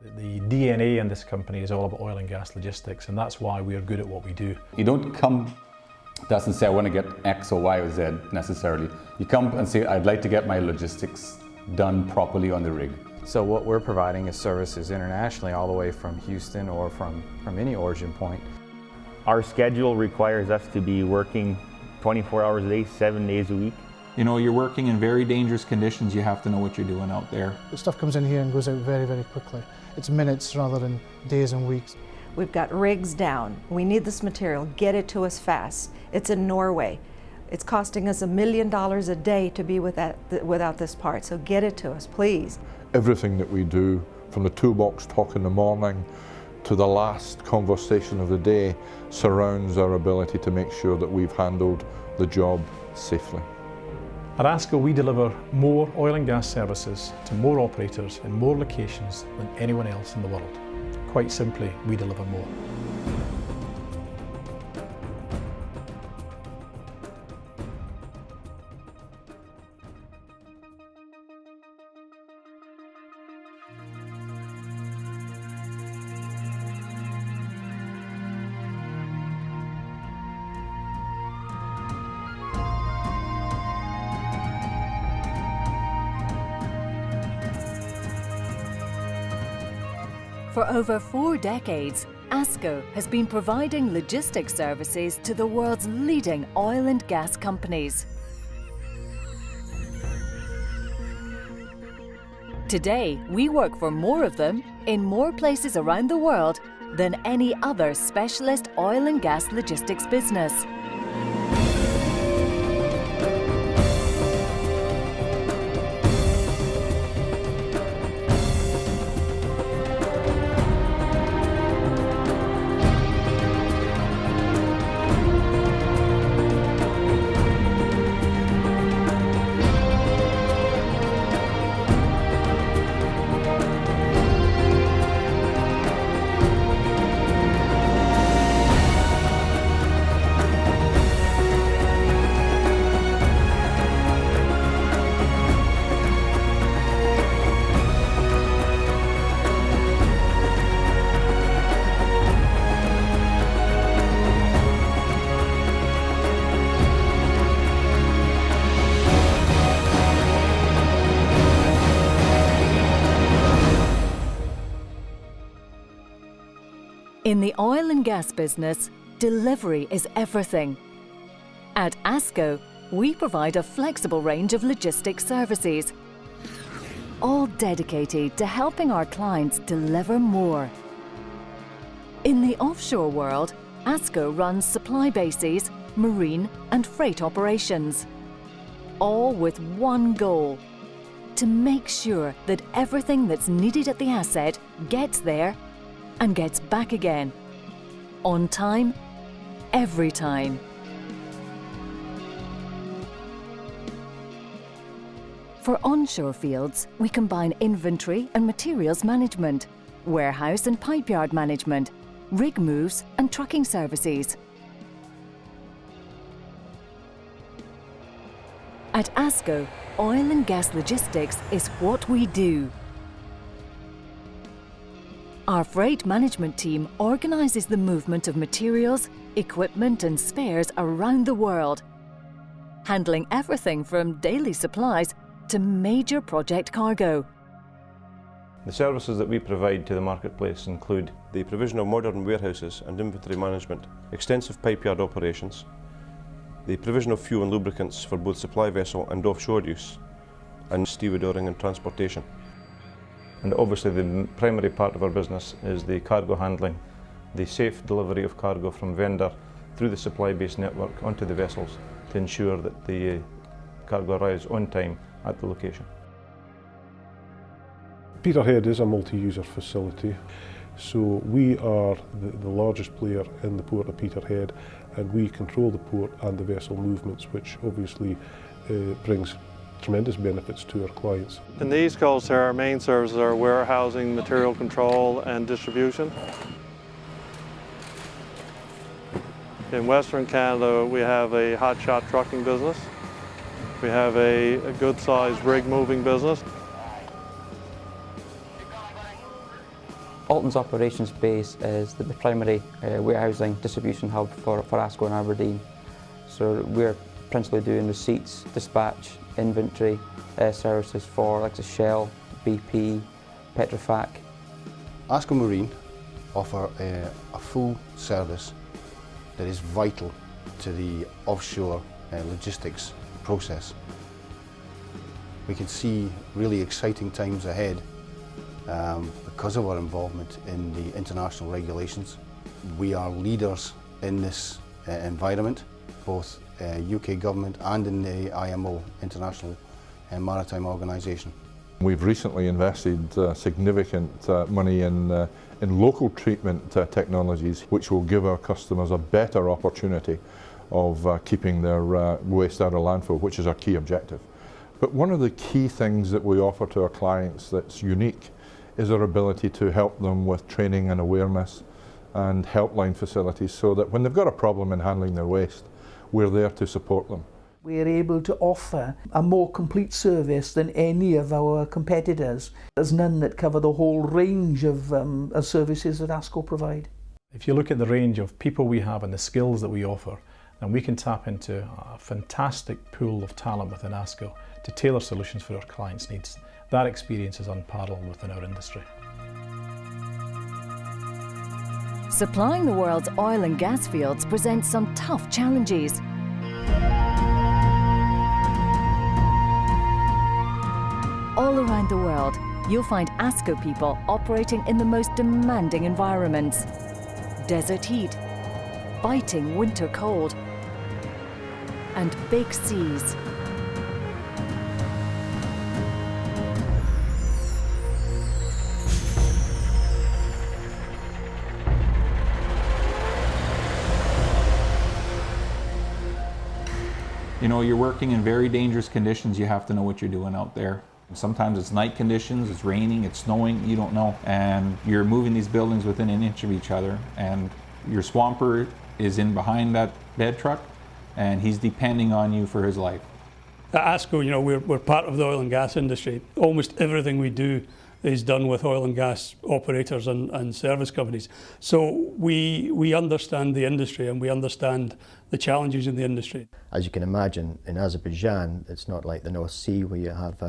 The DNA in this company is all about oil and gas logistics, and that's why we are good at what we do. You don't come to us and say, I want to get X or Y or Z necessarily. You come and say, I'd like to get my logistics done properly on the rig. So what we're providing is services internationally, all the way from Houston or from any origin point. Our schedule requires us to be working 24 hours a day, 7 days a week. You know, you're working in very dangerous conditions. You have to know what you're doing out there. The stuff comes in here and goes out very, very quickly. It's minutes rather than days and weeks. We've got rigs down. We need this material. Get it to us fast. It's in Norway. It's costing us $1 million a day to be without this part, so get it to us, please. Everything that we do, from the toolbox talk in the morning to the last conversation of the day, surrounds our ability to make sure that we've handled the job safely. At ASCO, we deliver more oil and gas services to more operators in more locations than anyone else in the world. Quite simply, we deliver more. For over 4 decades, ASCO has been providing logistics services to the world's leading oil and gas companies. Today, we work for more of them in more places around the world than any other specialist oil and gas logistics business. In the oil and gas business, delivery is everything. At ASCO, we provide a flexible range of logistics services, all dedicated to helping our clients deliver more. In the offshore world, ASCO runs supply bases, marine and freight operations, all with one goal: to make sure that everything that's needed at the asset gets there and gets back again, on time, every time. For onshore fields, we combine inventory and materials management, warehouse and pipeyard management, rig moves and trucking services. At ASCO, oil and gas logistics is what we do. Our freight management team organises the movement of materials, equipment and spares around the world, handling everything from daily supplies to major project cargo. The services that we provide to the marketplace include the provision of modern warehouses and inventory management, extensive pipeyard operations, the provision of fuel and lubricants for both supply vessel and offshore use, and stevedoring and transportation. And obviously the primary part of our business is the cargo handling, the safe delivery of cargo from vendor through the supply-based network onto the vessels to ensure that the cargo arrives on time at the location. Peterhead is a multi-user facility, so we are the largest player in the port of Peterhead, and we control the port and the vessel movements, which obviously brings tremendous benefits to our clients. In the East Coast, our main services are warehousing, material control and distribution. In Western Canada, we have a hotshot trucking business. We have a good-sized rig moving business. Alton's operations base is the primary warehousing distribution hub for ASCO in Aberdeen. So we're principally doing receipts, dispatch, inventory services for like Shell, BP, Petrofac. ASCO Marine offer a full service that is vital to the offshore logistics process. We can see really exciting times ahead because of our involvement in the international regulations. We are leaders in this environment, both UK government and in the IMO, International Maritime Organisation. We've recently invested significant money in local treatment technologies, which will give our customers a better opportunity of keeping their waste out of landfill, which is our key objective. But one of the key things that we offer to our clients that's unique is our ability to help them with training and awareness and helpline facilities, so that when they've got a problem in handling their waste, we're there to support them. We're able to offer a more complete service than any of our competitors. There's none that cover the whole range of services that ASCO provide. If you look at the range of people we have and the skills that we offer, then we can tap into a fantastic pool of talent within ASCO to tailor solutions for our clients' needs. That experience is unparalleled within our industry. Supplying the world's oil and gas fields presents some tough challenges. All around the world, you'll find ASCO people operating in the most demanding environments. Desert heat, biting winter cold, and big seas. You know, you're working in very dangerous conditions. You have to know what you're doing out there. Sometimes it's night conditions, it's raining, it's snowing, you don't know. And you're moving these buildings within an inch of each other. And your swamper is in behind that bed truck, and he's depending on you for his life. At ASCO, you know, we're part of the oil and gas industry. Almost everything we do is done with oil and gas operators and service companies. So we understand the industry and we understand the challenges in the industry. As you can imagine, in Azerbaijan, it's not like the North Sea where you have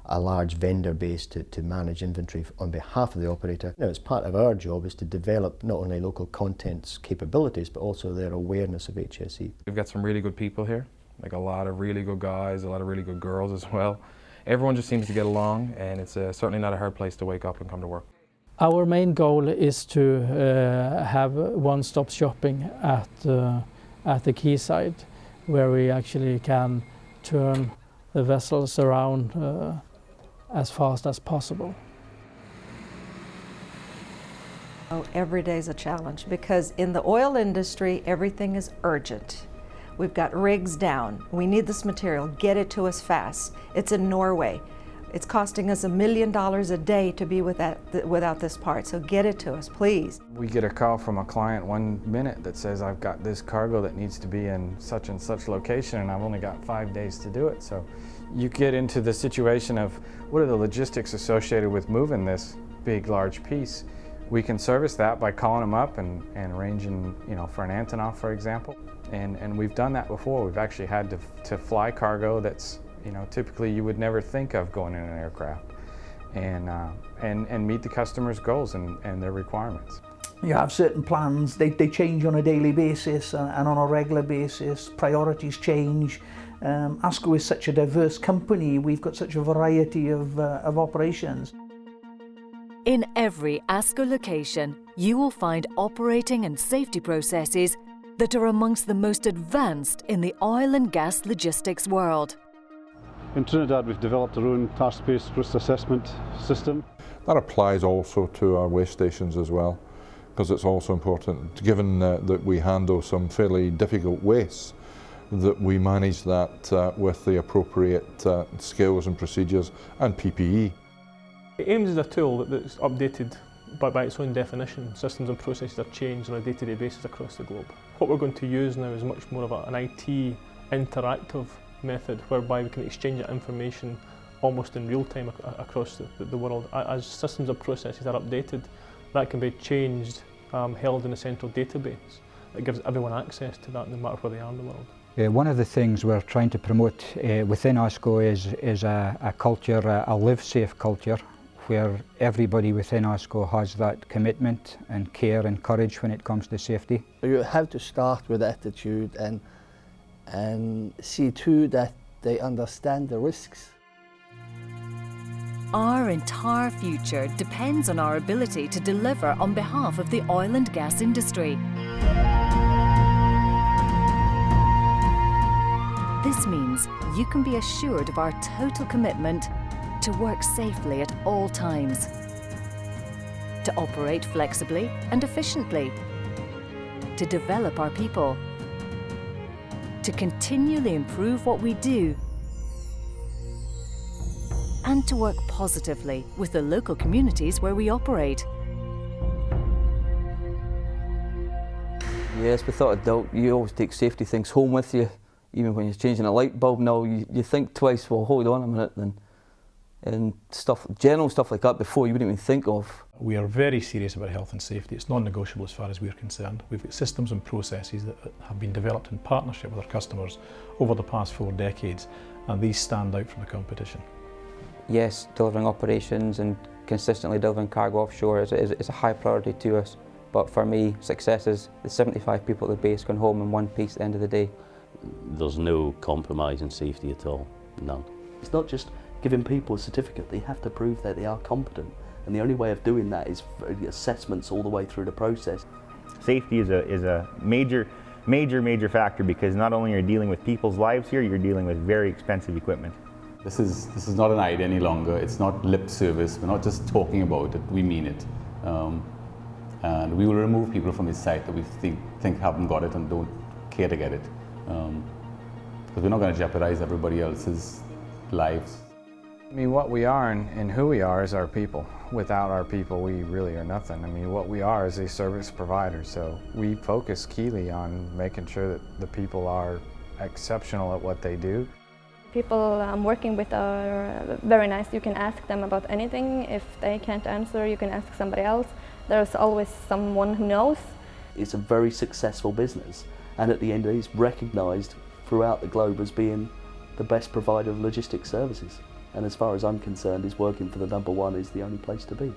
a large vendor base to manage inventory on behalf of the operator. Now, it's part of our job is to develop not only local contents capabilities, but also their awareness of HSE. We've got some really good people here, like a lot of really good guys, a lot of really good girls as well. Everyone just seems to get along, and it's certainly not a hard place to wake up and come to work. Our main goal is to have one-stop shopping at the quayside, where we actually can turn the vessels around as fast as possible. Oh, every day is a challenge because in the oil industry, everything is urgent. We've got rigs down. We need this material. Get it to us fast. It's in Norway. It's costing us $1 million a day to be without this part, so get it to us, please. We get a call from a client one minute that says, I've got this cargo that needs to be in such and such location and I've only got 5 days to do it. So you get into the situation of what are the logistics associated with moving this big, large piece. We can service that by calling them up and arranging, for an Antonov, for example. And we've done that before. We've actually had to fly cargo that's, typically you would never think of going in an aircraft, and meet the customer's goals and their requirements. You have certain plans, they change on a daily basis and on a regular basis. Priorities change. ASCO is such a diverse company. We've got such a variety of operations. In every ASCO location, you will find operating and safety processes that are amongst the most advanced in the oil and gas logistics world. In Trinidad, we've developed our own task-based risk assessment system. That applies also to our waste stations as well, because it's also important, given that we handle some fairly difficult wastes, that we manage that with the appropriate skills and procedures and PPE. AIMS is a tool that's updated by its own definition. Systems and processes are changed on a day-to-day basis across the globe. What we're going to use now is much more of an IT interactive method whereby we can exchange that information almost in real time across the world. As systems and processes are updated, that can be changed, held in a central database. It gives everyone access to that no matter where they are in the world. One of the things we're trying to promote within ASCO is a culture, a live-safe culture, where everybody within ASCO has that commitment and care and courage when it comes to safety. You have to start with attitude and see too that they understand the risks. Our entire future depends on our ability to deliver on behalf of the oil and gas industry. This means you can be assured of our total commitment to work safely at all times, to operate flexibly and efficiently, to develop our people, to continually improve what we do, and to work positively with the local communities where we operate. Yes, without a doubt, you always take safety things home with you. Even when you're changing a light bulb now, you think twice, well, hold on a minute, and stuff, general stuff like that before you wouldn't even think of. We are very serious about health and safety. It's non-negotiable as far as we're concerned. We've got systems and processes that have been developed in partnership with our customers over the past 4 decades, and these stand out from the competition. Yes, delivering operations and consistently delivering cargo offshore is a high priority to us. But for me, success is the 75 people at the base going home in one piece at the end of the day. There's no compromise in safety at all, none. It's not just giving people a certificate, they have to prove that they are competent. And the only way of doing that is assessments all the way through the process. Safety is a major factor, because not only are you dealing with people's lives here, you're dealing with very expensive equipment. This is not an idea any longer. It's not lip service. We're not just talking about it, we mean it. And we will remove people from this site that we think haven't got it and don't care to get it. Because we're not going to jeopardize everybody else's lives. I mean, what we are and who we are is our people. Without our people, we really are nothing. I mean, what we are is a service provider, so we focus keenly on making sure that the people are exceptional at what they do. People I'm working with are very nice. You can ask them about anything. If they can't answer, you can ask somebody else. There's always someone who knows. It's a very successful business, and at the end of it, it's recognised throughout the globe as being the best provider of logistics services. And as far as I'm concerned, is working for the #1 is the only place to be.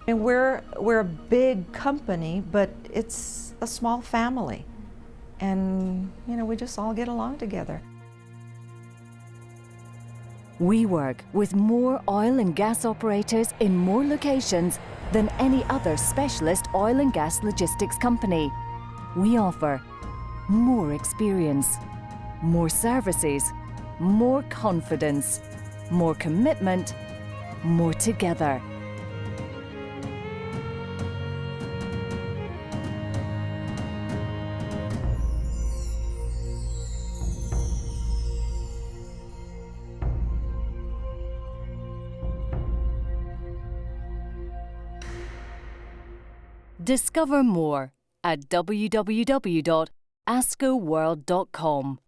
And we're a big company, but it's a small family. And, you know, we just all get along together. We work with more oil and gas operators in more locations than any other specialist oil and gas logistics company. We offer more experience, more services, more confidence, more commitment, more together. Discover more at www.ascoworld.com.